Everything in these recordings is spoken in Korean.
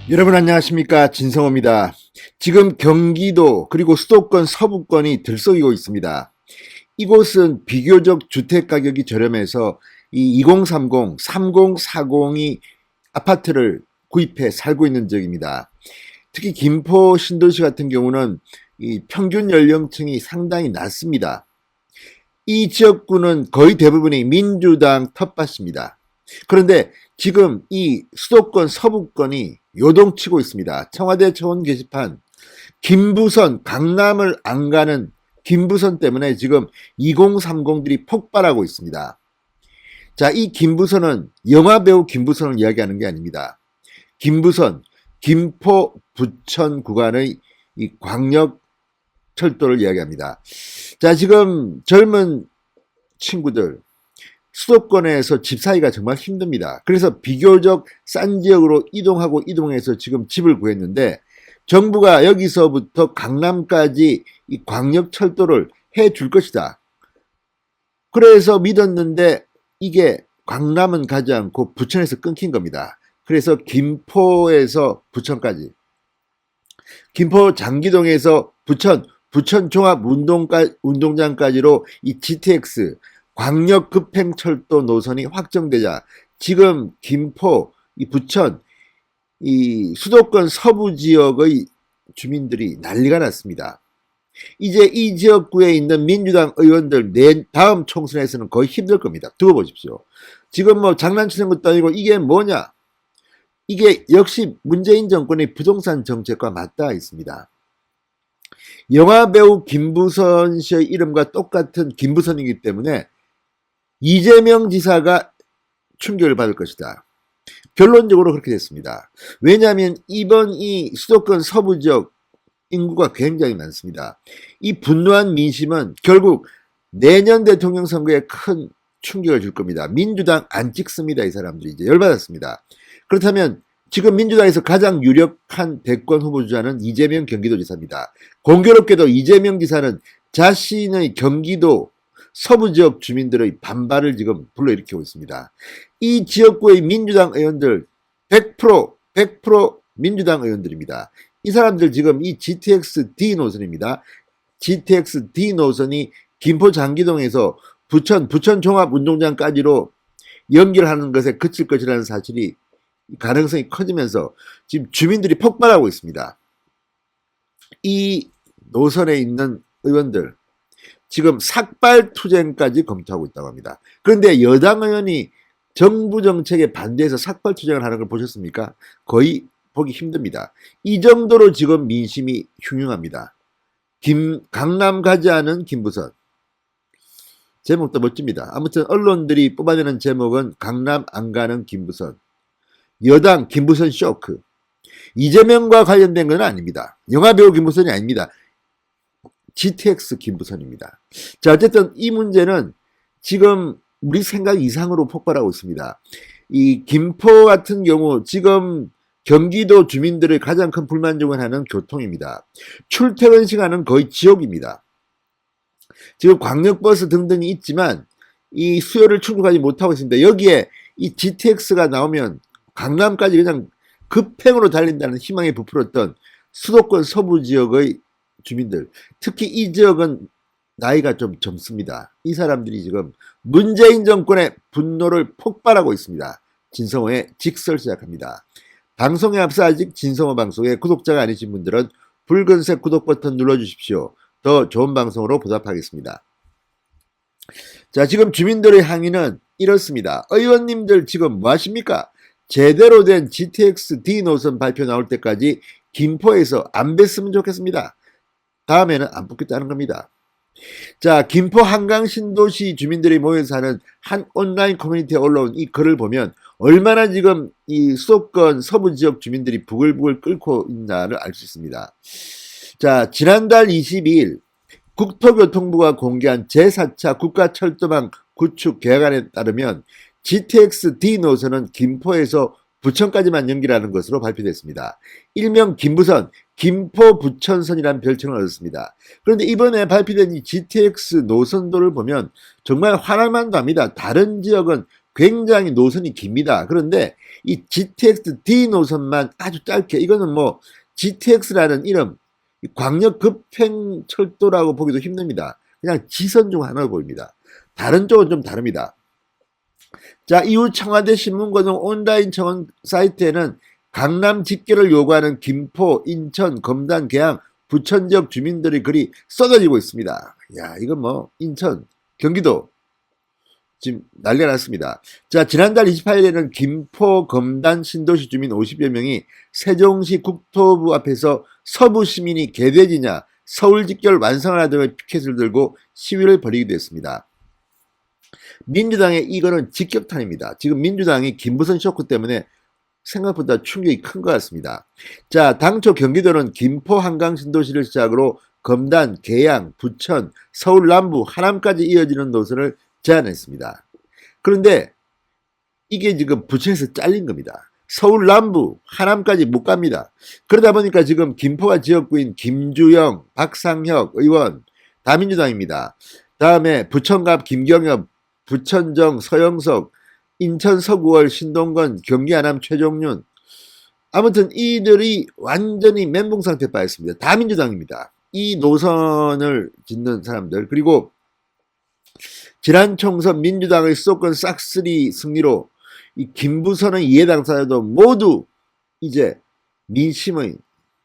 여러분 안녕하십니까, 진성호입니다. 지금 경기도 그리고 수도권 서부권이 들썩이고 있습니다. 이곳은 비교적 주택 가격이 저렴해서 이 2030, 3040이 아파트를 구입해 살고 있는 지역입니다. 특히 김포 신도시 같은 경우는 이 평균 연령층이 상당히 낮습니다. 이 지역구는 거의 대부분이 민주당 텃밭입니다. 그런데 지금 이 수도권 서부권이 요동치고 있습니다. 청와대 초원 게시판 김부선, 강남을 안 가는 김부선 때문에 지금 2030들이 폭발하고 있습니다. 자, 이 김부선은 영화배우 김부선을 이야기하는 게 아닙니다. 김부선, 김포 부천 구간의 이 광역 철도를 이야기합니다. 자, 지금 젊은 친구들 수도권에서 집 사기가 정말 힘듭니다. 그래서 비교적 싼 지역으로 이동해서 지금 집을 구했는데 정부가 여기서부터 강남까지 이 광역철도를 해줄 것이다. 그래서 믿었는데 이게 강남은 가지 않고 부천에서 끊긴 겁니다. 그래서 김포에서 부천까지, 김포 장기동에서 부천 종합운동장까지로 이 GTX 광역 급행철도 노선이 확정되자 지금 김포, 이 부천, 이 수도권 서부 지역의 주민들이 난리가 났습니다. 이제 이 지역구에 있는 민주당 의원들 다음 총선에서는 거의 힘들 겁니다. 두고 보십시오. 지금 뭐 장난치는 것도 아니고 이게 뭐냐? 이게 역시 문재인 정권의 부동산 정책과 맞닿아 있습니다. 영화배우 김부선 씨의 이름과 똑같은 김부선이기 때문에 이재명 지사가 충격을 받을 것이다. 결론적으로 그렇게 됐습니다. 왜냐하면 이번 이 수도권 서부 지역 인구가 굉장히 많습니다. 이 분노한 민심은 결국 내년 대통령 선거에 큰 충격을 줄 겁니다. 민주당 안 찍습니다. 이 사람들이 이제 열받았습니다. 그렇다면 지금 민주당에서 가장 유력한 대권 후보주자는 이재명 경기도지사입니다. 공교롭게도 이재명 지사는 자신의 경기도 서부 지역 주민들의 반발을 지금 불러일으키고 있습니다. 이 지역구의 민주당 의원들 100% 민주당 의원들입니다. 이 사람들 지금 이 GTX-D 노선입니다. GTX-D 노선이 김포 장기동에서 부천 종합운동장까지로 연결하는 것에 그칠 것이라는 사실이 가능성이 커지면서 지금 주민들이 폭발하고 있습니다. 이 노선에 있는 의원들 지금 삭발투쟁까지 검토하고 있다고 합니다. 그런데 여당 의원이 정부 정책에 반대해서 삭발투쟁을 하는 걸 보셨습니까? 거의 보기 힘듭니다. 이 정도로 지금 민심이 흉흉합니다. 강남 가지 않은 김부선. 제목도 멋집니다. 아무튼 언론들이 뽑아내는 제목은 강남 안 가는 김부선. 여당 김부선 쇼크. 이재명과 관련된 건 아닙니다. 영화배우 김부선이 아닙니다. GTX 김부선입니다. 자, 어쨌든 이 문제는 지금 우리 생각 이상으로 폭발하고 있습니다. 이 김포 같은 경우 지금 경기도 주민들의 가장 큰 불만 중에 하나는 교통입니다. 출퇴근 시간은 거의 지옥입니다. 지금 광역버스 등등이 있지만 이 수요를 충족하지 못하고 있습니다. 여기에 이 GTX가 나오면 강남까지 그냥 급행으로 달린다는 희망에 부풀었던 수도권 서부 지역의 주민들, 특히 이 지역은 나이가 좀 젊습니다. 이 사람들이 지금 문재인 정권의 분노를 폭발하고 있습니다. 진성호의 직설 시작합니다. 방송에 앞서 아직 진성호 방송의 구독자가 아니신 분들은 붉은색 구독 버튼 눌러주십시오. 더 좋은 방송으로 보답하겠습니다. 자, 지금 주민들의 항의는 이렇습니다. 의원님들 지금 뭐 하십니까? 제대로 된 GTX-D 노선 발표 나올 때까지 김포에서 안 뵀으면 좋겠습니다. 다음에는 안 뽑겠다는 겁니다. 자, 김포 한강 신도시 주민들이 모여서 하는 한 온라인 커뮤니티에 올라온 이 글을 보면 얼마나 지금 이 수도권 서부 지역 주민들이 부글부글 끓고 있나를 알 수 있습니다. 자, 지난달 22일 국토교통부가 공개한 제4차 국가철도망 구축 계획안에 따르면 GTX-D 노선은 김포에서 부천까지만 연결하는 것으로 발표됐습니다. 일명 김부선, 김포 부천선이라는 별칭을 얻었습니다. 그런데 이번에 발표된 이 GTX 노선도를 보면 정말 화날만도 합니다. 다른 지역은 굉장히 노선이 깁니다. 그런데 이 GTX D 노선만 아주 짧게, 이거는 뭐 GTX라는 이름, 광역 급행철도라고 보기도 힘듭니다. 그냥 지선 중 하나로 보입니다. 다른 쪽은 좀 다릅니다. 자, 이후 청와대 신문고등 온라인 청원 사이트에는 강남 집결을 요구하는 김포, 인천, 검단, 계양, 부천 지역 주민들의 글이 쏟아지고 있습니다. 야, 이건 뭐 인천, 경기도 지금 난리가 났습니다. 자, 지난달 28일에는 김포, 검단, 신도시 주민 50여 명이 세종시 국토부 앞에서 서부 시민이 개돼지냐, 서울 집결 완성하라 등의 피켓을 들고 시위를 벌이기도 했습니다. 민주당의 이거는 직격탄입니다. 지금 민주당이 김부선 쇼크 때문에 생각보다 충격이 큰 것 같습니다. 자, 당초 경기도는 김포, 한강, 신도시를 시작으로 검단, 계양, 부천, 서울 남부, 하남까지 이어지는 노선을 제안했습니다. 그런데 이게 지금 부천에서 잘린 겁니다. 서울 남부, 하남까지 못 갑니다. 그러다 보니까 지금 김포가 지역구인 김주영, 박상혁 의원 다 민주당입니다. 다음에 부천갑 김경엽, 부천정 서영석, 인천 서구월 신동건, 경기 하남 최종윤, 아무튼 이들이 완전히 멘붕 상태에 빠졌습니다. 다 민주당입니다. 이 노선을 짓는 사람들. 그리고 지난 총선 민주당의 수도권 싹쓸이 승리로 이 김부선의 이해 당사자도 모두 이제 민심의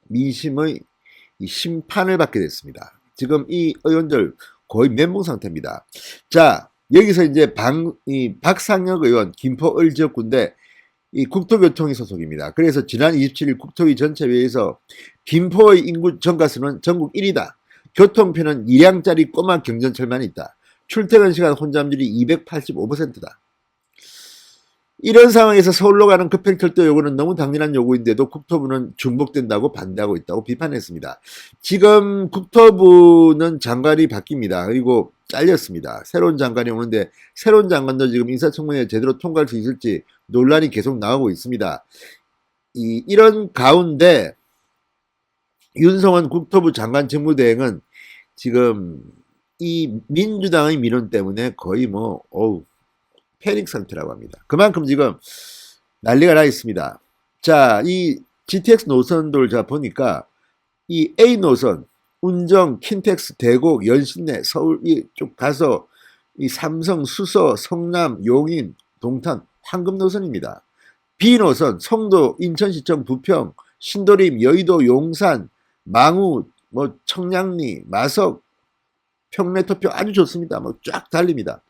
이 심판을 받게 됐습니다. 지금 이 의원들 거의 멘붕 상태입니다. 자, 여기서 이제 박상혁 의원 김포 을 지역구인데 이 국토교통위 소속입니다. 그래서 지난 27일 국토위 전체회의에서 김포의 인구 전가수는 전국 1위다. 교통편은 2량짜리 꼬마 경전철만 있다. 출퇴근 시간 혼잡률이 285%다. 이런 상황에서 서울로 가는 급행철도 요구는 너무 당연한 요구인데도 국토부는 중복된다고 반대하고 있다고 비판했습니다. 지금 국토부는 장관이 바뀝니다. 그리고 잘렸습니다. 새로운 장관이 오는데 새로운 장관도 지금 인사청문회 제대로 통과할 수 있을지 논란이 계속 나오고 있습니다. 이런 가운데 윤석열 국토부 장관 직무대행은 지금 이 민주당의 민원 때문에 거의 뭐 패닉 상태라고 합니다. 그만큼 지금 난리가 나 있습니다. 자, 이 GTX 노선들 제가 보니까 이 A 노선 운정, 킨텍스, 대곡, 연신내, 서울 이쪽 가서 이 삼성, 수서, 성남, 용인, 동탄, 황금 노선입니다. B 노선 송도, 인천시청, 부평, 신도림, 여의도, 용산, 망우, 뭐 청량리, 마석, 평내토표 아주 좋습니다. 뭐 쫙 달립니다.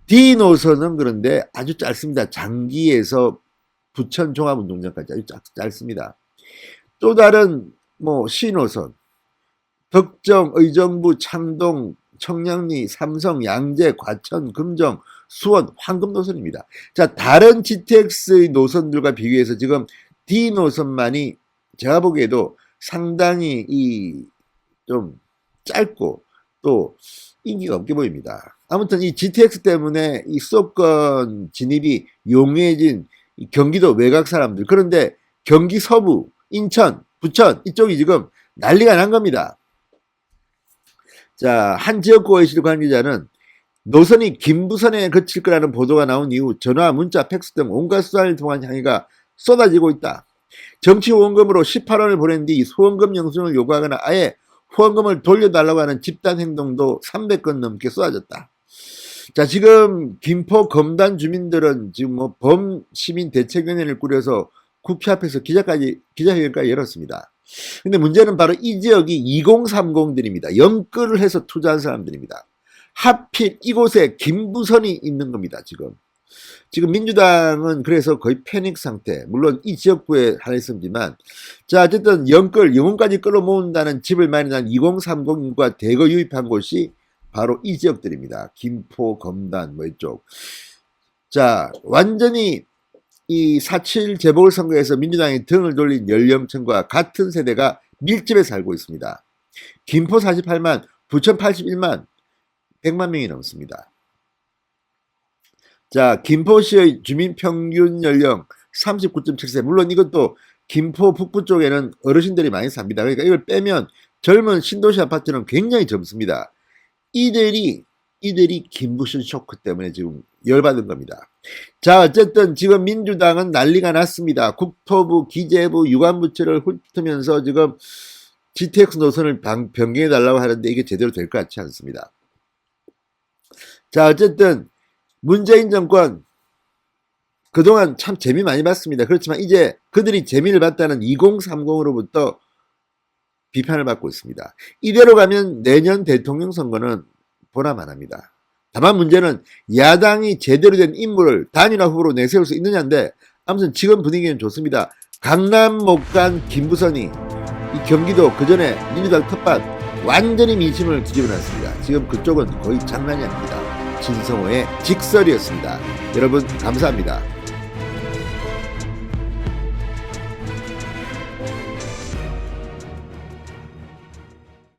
D 노선은 그런데 아주 짧습니다. 장기에서 부천 종합운동장까지 아주 짧습니다. 또 다른 뭐 C 노선 덕정, 의정부, 창동, 청량리, 삼성, 양재, 과천, 금정, 수원, 황금 노선입니다. 자, 다른 GTX의 노선들과 비교해서 지금 D 노선만이 제가 보기에도 상당히 좀 짧고 또 인기가 없게 보입니다. 아무튼 이 GTX 때문에 이 수도권 진입이 용이해진 경기도 외곽 사람들, 그런데 경기 서부, 인천, 부천 이쪽이 지금 난리가 난 겁니다. 자, 한 지역구의 관계자는 노선이 김부선에 그칠 거라는 보도가 나온 이후 전화, 문자, 팩스 등 온갖 수단을 통한 항의가 쏟아지고 있다. 정치 후원금으로 18원을 보낸 뒤 후원금 영수증을 요구하거나 아예 후원금을 돌려달라고 하는 집단 행동도 300건 넘게 쏟아졌다. 자, 지금 김포 검단 주민들은 지금 뭐 범시민 대책위원회를 꾸려서 국회 앞에서 기자회견까지 열었습니다. 근데 문제는 바로 이 지역이 2030들입니다. 연끌을 해서 투자한 사람들입니다. 하필 이곳에 김부선이 있는 겁니다. 지금 민주당은 그래서 거의 패닉 상태. 물론 이 지역구에 하나 있습니다만, 자, 어쨌든 영혼까지 끌어모은다는 집을 마련한 2030과 대거 유입한 곳이 바로 이 지역들입니다. 김포, 검단, 뭐 이쪽. 자, 완전히 이 4.7 재보궐선거에서 민주당이 등을 돌린 연령층과 같은 세대가 밀집해 살고 있습니다. 김포 48만, 부천 81만, 100만 명이 넘습니다. 자, 김포시의 주민 평균 연령 39.7세. 물론 이것도 김포 북부 쪽에는 어르신들이 많이 삽니다. 그러니까 이걸 빼면 젊은 신도시 아파트는 굉장히 젊습니다. 이들이 이들이 김부신 쇼크 때문에 지금 열받은 겁니다. 자, 어쨌든 지금 민주당은 난리가 났습니다. 국토부, 기재부, 유관부처를 훑으면서 지금 GTX 노선을 변경해달라고 하는데 이게 제대로 될 것 같지 않습니다. 자, 어쨌든 문재인 정권 그동안 참 재미 많이 봤습니다. 그렇지만 이제 그들이 재미를 봤다는 2030으로부터 비판을 받고 있습니다. 이대로 가면 내년 대통령 선거는 보나마납니다. 다만 문제는 야당이 제대로 된 인물을 단일화 후보로 내세울 수 있느냐인데 아무튼 지금 분위기는 좋습니다. 강남 못 간 김부선이 이 경기도 그전에 민주당 텃밭 완전히 민심을 뒤집어놨습니다. 지금 그쪽은 거의 장난이 아닙니다. 진성호의 직설이었습니다. 여러분 감사합니다.